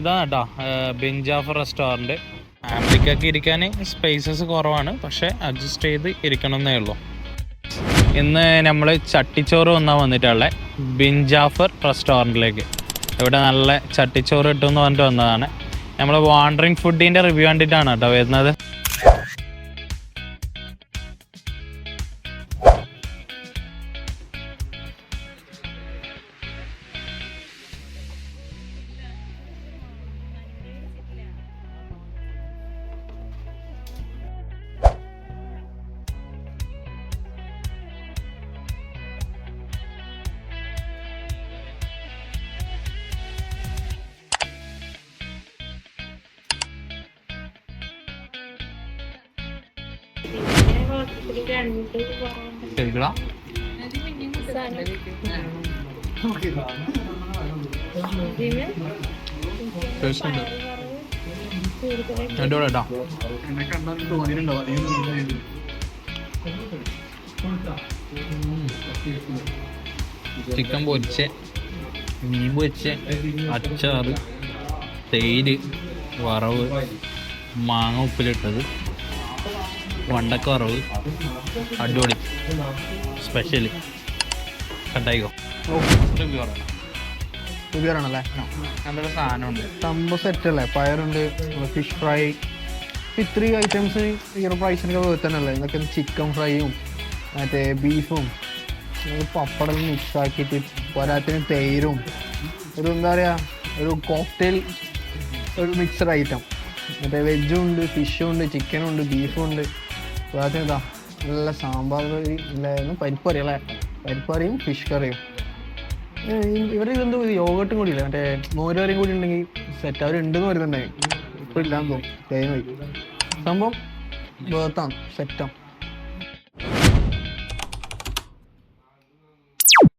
ഇതാണ് കേട്ടോ ബിൻജാഫർ റെസ്റ്റോറൻറ്റ്. ഫാമിലിക്കൊക്കെ ഇരിക്കാൻ സ്പേസസ് കുറവാണ്, പക്ഷേ അഡ്ജസ്റ്റ് ചെയ്ത് ഇരിക്കണമെന്നേ ഉള്ളൂ. ഇന്ന് നമ്മൾ ചട്ടിച്ചോറ് വന്നിട്ടുള്ളത് ബിൻജാഫർ റെസ്റ്റോറൻറ്റിലേക്ക്. ഇവിടെ നല്ല ചട്ടിച്ചോറ് കിട്ടുമെന്ന് പറഞ്ഞിട്ട് വന്നതാണ്. നമ്മൾ വാണ്ടറിങ് ഫുഡിൻ്റെ റിവ്യൂ കണ്ടിട്ടാണ് കേട്ടോ വരുന്നത്. ചിക്കൻ പൊരിച്ച്, മീൻ പൊരിച്ച്, അച്ചാറ്, തേര്, വറവ്, മാങ്ങ ഉപ്പിലിട്ടത്, വണ്ടക്ക വറവ്, അടിപൊളി സ്പെഷ്യൽ. കണ്ടായിക്കോ റിവ്യൂറാണല്ലേ? നല്ലൊരു സാധനമുണ്ട്, സംഭവം സെറ്റല്ലേ? പയറുണ്ട്, ഫിഷ് ഫ്രൈ, ഇത്രയും ഐറ്റംസ് ഈ ഒരു പ്രൈസിനൊക്കെ വേർത്തന്നല്ലേ? ഇതൊക്കെ ചിക്കൻ ഫ്രൈയും മറ്റേ ബീഫും പപ്പടം മിക്സ് ആക്കിയിട്ട് പോരാത്തിന് തൈരും ഒരു എന്താ പറയുക ഒരു കോക്ടെയിൽ, ഒരു മിക്സഡ് ഐറ്റം. മറ്റേ വെജും ഉണ്ട്, ഫിഷും ഉണ്ട്, ചിക്കനും ഉണ്ട്, ബീഫും ഉണ്ട്. പോരാത്തിന് ഇതാ നല്ല സാമ്പാർ കറി ഇല്ലായിരുന്നു, പരിപ്പ് കറി അല്ലേ? പരിപ്പ് കറിയും ഫിഷ് കറിയും. ഇവിടെ ഇതെന്തോ യോഗട്ടും കൂടി ഇല്ല, മറ്റേ മോരുകറിയും കൂടി ഉണ്ടെങ്കിൽ സെറ്റ്. അവരുണ്ടെന്ന് പറയുന്നുണ്ടായി, ഇപ്പോൾ ഇല്ലാന്ന് തോന്നും. തേങ്ങ സംഭവം വേർത്താണ്, സെറ്റാണ്.